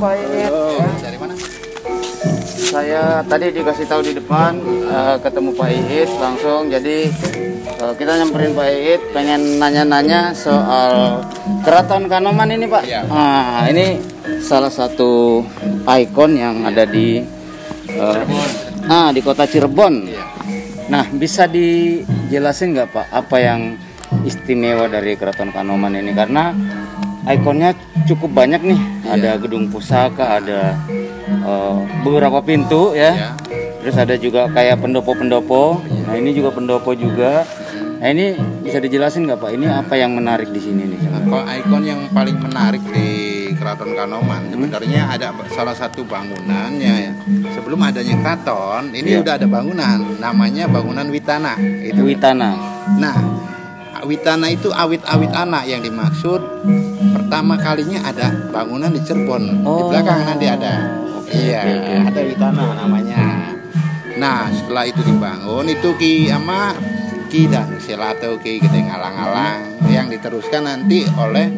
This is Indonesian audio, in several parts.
Pak Iit. Dari mana? Saya tadi dikasih tahu di depan ketemu Pak Iit langsung. Jadi kita nyamperin Pak Iit, pengen nanya-nanya soal Keraton Kanoman ini Pak. Iya. Nah, ini salah satu ikon yang ada di di kota Cirebon. Iya. Nah, bisa dijelasin nggak Pak apa yang istimewa dari Keraton Kanoman ini? Karena ikonnya cukup banyak nih. Iya. Ada gedung pusaka, ada beberapa pintu ya. Iya. Terus ada juga kayak pendopo-pendopo. Nah, ini juga pendopo juga. Nah, ini bisa dijelasin nggak Pak? Ini apa yang menarik di sini nih? Ikon yang paling menarik di Keraton Kanoman sebenarnya ada salah satu bangunannya ya. Sebelum adanya keraton, ini udah ada bangunan namanya bangunan Witana. Itu. Witana. Nah, Witana itu awit-awit anak yang dimaksud. Pertama kalinya ada bangunan di Cirebon. Di belakang nanti ada. Iya, ada Witana namanya. Nah, setelah itu dibangun itu Ki dan Selato Ki Gede Ngalang-alang yang diteruskan nanti oleh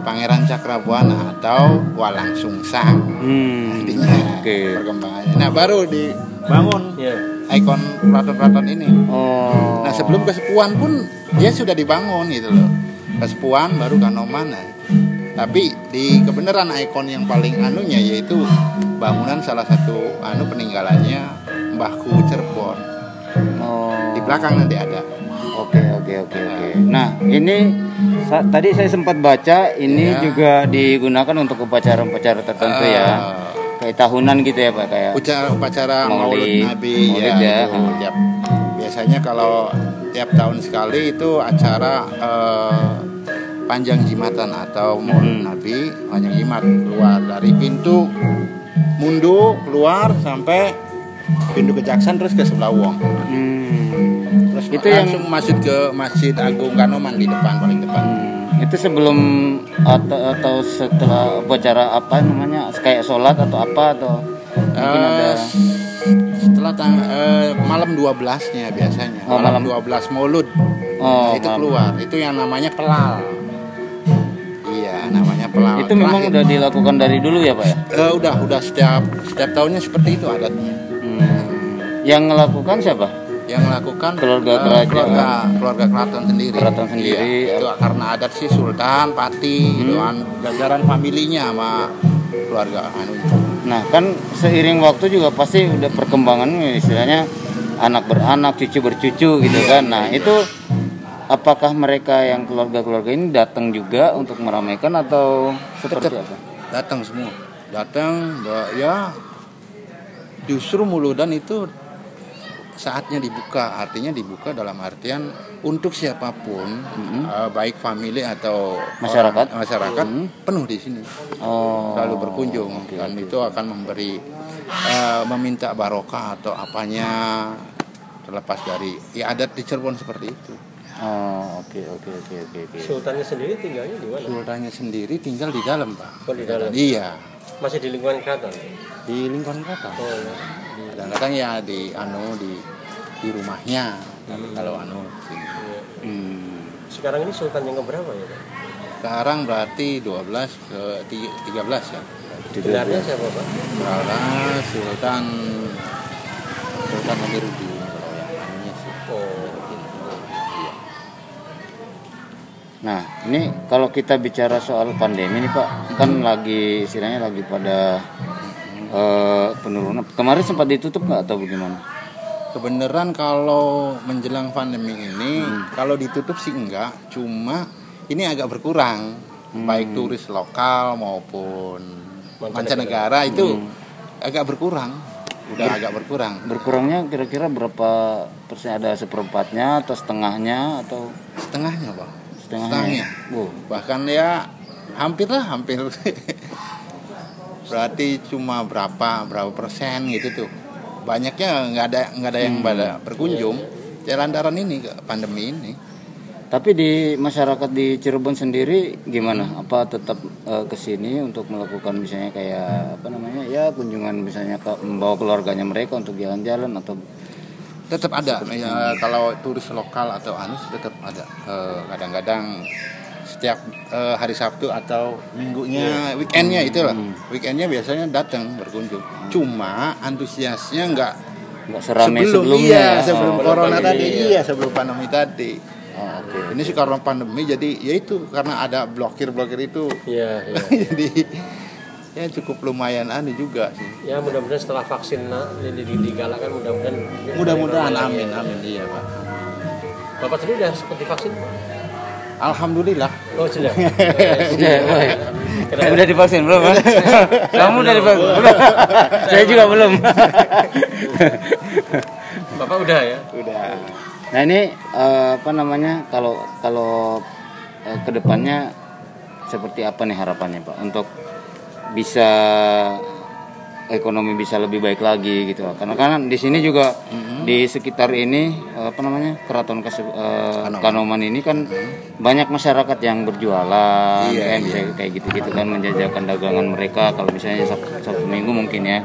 Pangeran Cakrabuana atau Walang Sungsang. Nantinya perkembangannya. Nah, baru dibangun ikon keraton-keraton ini. Nah, sebelum kesepuan pun dia sudah dibangun gitu loh. Kesepuan baru Kanoman. Nah, tapi di kebenaran ikon yang paling anunya yaitu bangunan salah satu peninggalannya Mbahku Cirebon. Di belakang nanti ada. Oke. Nah, ini tadi saya sempat baca ini juga digunakan untuk upacara-upacara tertentu ya. Kayak tahunan gitu ya Pak, kayak upacara Maulid Nabi Maulid ya. Biasanya kalau tiap tahun sekali itu acara panjang jimatan atau Maulid Nabi, panjang jimat keluar dari pintu Mundu keluar sampai pintu Kejaksan terus ke sebelah Wong. Terus itu langsung masuk ke Masjid Agung Kanoman di depan, paling depan. Itu sebelum atau setelah upacara apa namanya, kayak sholat atau apa atau mungkin ada setelah malam 12-nya biasanya. Malam 12 Maulud. Nah, itu keluar. Itu yang namanya pelal. Iya, namanya pelal. Itu memang udah dilakukan dari dulu ya Pak ya? Udah setiap tahunnya seperti itu adatnya. Yang melakukan siapa? Yang melakukan keluarga kerajaan, keluarga keraton sendiri. Keraton sendiri. Iya, itu karena adat sih Sultan, Pati, jajaran familinya sama keluarga Nah, kan seiring waktu juga pasti udah perkembangan istilahnya anak beranak, cucu bercucu gitu kan. Nah, itu apakah mereka yang keluarga-keluarga ini datang juga untuk meramaikan atau seperti apa? Datang semua. Datang ya justru Muludan itu saatnya dibuka, artinya dibuka dalam artian untuk siapapun, baik family atau masyarakat penuh di sini, lalu berkunjung dan itu akan memberi meminta barokah atau apanya terlepas dari adat di Cirebon seperti itu. Oke. Sultannya sendiri tinggalnya di mana? Sultannya sendiri tinggal di dalam Pak. Di dalam. Iya. Masih di lingkungan keraton. Di lingkungan keraton. Kadang-kadang ya di rumahnya kalau Sekarang ini sultan yang keberapa ya Pak? Sekarang berarti 12 ke 13 ya. Sebenarnya siapa Pak? Sultan Amiruddin kalau yang anunya sih. Nah, ini kalau kita bicara soal pandemi nih Pak, kan lagi istilahnya lagi pada penurunan. Kemarin sempat ditutup nggak atau bagaimana? Kebenaran kalau menjelang pandemi ini kalau ditutup sih enggak, cuma ini agak berkurang, baik turis lokal maupun mancanegara itu agak berkurang, agak berkurang. Berkurangnya kira-kira berapa persen? Ada seperempatnya atau setengahnya atau? Setengahnya Bang. Setengahnya. Bahkan ya hampir. Berarti cuma berapa persen gitu tuh. Banyaknya nggak ada yang berkunjung lantaran ini pandemi ini. Tapi di masyarakat di Cirebon sendiri gimana? Apa tetap kesini untuk melakukan misalnya kayak kunjungan misalnya membawa keluarganya mereka untuk jalan-jalan atau? Tetap ada ya, kalau turis lokal atau tetap ada. Kadang-kadang setiap hari Sabtu atau minggunya, weekendnya itulah. Weekendnya biasanya datang berkunjung. Cuma antusiasnya nggak seramai sebelumnya. Sebelum corona tadi, sebelum pandemi tadi. Ini sih karena pandemi, jadi ya itu karena ada blokir itu. Iya. Jadi ya cukup lumayan aneh juga sih. Ya mudah-mudahan setelah vaksin digalakan, mudah-mudahan amin iya Pak. Bapak sendiri udah sempat divaksin? Alhamdulillah. Oh sudah. Udah divaksin belum? Kamu udah divaksin belum? Saya juga belum. Bapak udah ya? Udah. Nah ini kalau kedepannya seperti apa nih harapannya Pak untuk bisa ekonomi bisa lebih baik lagi gitu, karena kan di sini juga di sekitar ini Keraton Kanoman ini kan banyak masyarakat yang berjualan, bisa kayak gitu kan, menjajakan dagangan mereka kalau misalnya Sabtu Minggu mungkin ya.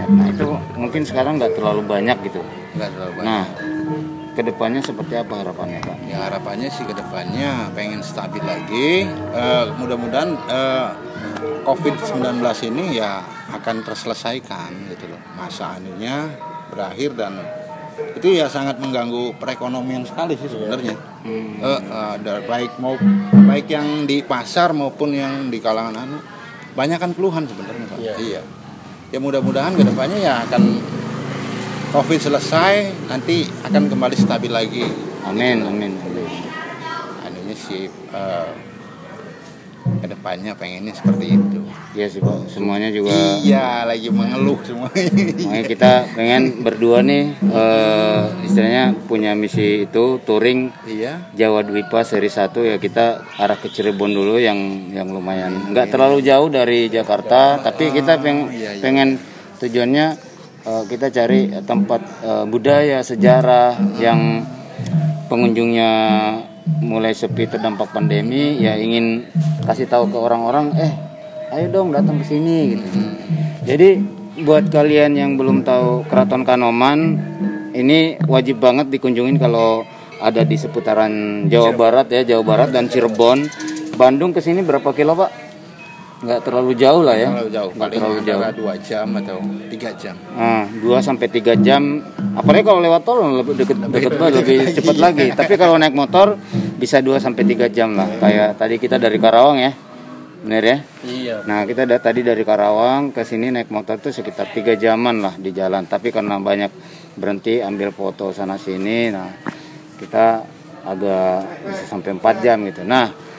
Nah itu mungkin sekarang nggak terlalu banyak gitu. Nah kedepannya seperti apa harapannya Pak? Ya harapannya sih kedepannya pengen stabil lagi, mudah-mudahan COVID-19 ini ya akan terselesaikan gitu loh, masa anunya berakhir, dan itu ya sangat mengganggu perekonomian sekali sih sebenarnya. Baik yang di pasar maupun yang di kalangan banyak kan keluhan sebenarnya Pak. Iya. Ya mudah-mudahan kedepannya ya akan COVID selesai, nanti akan kembali stabil lagi. Amin. Anunya sih kedepannya pengennya seperti itu. Iya sih Pak, semuanya juga. Iya, lagi mengeluh semuanya. Makanya kita pengen berdua nih, istilahnya punya misi itu touring Jawa Dwipa seri 1 ya, kita arah ke Cirebon dulu yang lumayan nggak terlalu jauh dari Jakarta, tapi kita pengen tujuannya kita cari tempat budaya, sejarah yang pengunjungnya mulai sepi terdampak pandemi, ya ingin kasih tahu ke orang-orang, ayo dong datang ke sini gitu. Jadi buat kalian yang belum tahu Keraton Kanoman, ini wajib banget dikunjungin kalau ada di seputaran Jawa Barat dan Cirebon. Bandung ke sini berapa kilo Pak? Nggak terlalu jauh lah ya. Nggak terlalu jauh. 2 jam atau 3 jam. 2-3 jam. Apalagi kalau lewat tol lebih deket banget, lebih cepat lagi. Tapi kalau naik motor bisa 2-3 jam lah. Kayak tadi kita dari Karawang ya. Bener ya? Iya. Nah, kita tadi dari Karawang ke sini naik motor tuh sekitar 3 jaman lah di jalan. Tapi karena banyak berhenti ambil foto sana sini, nah kita agak bisa sampai 4 jam gitu. Nah,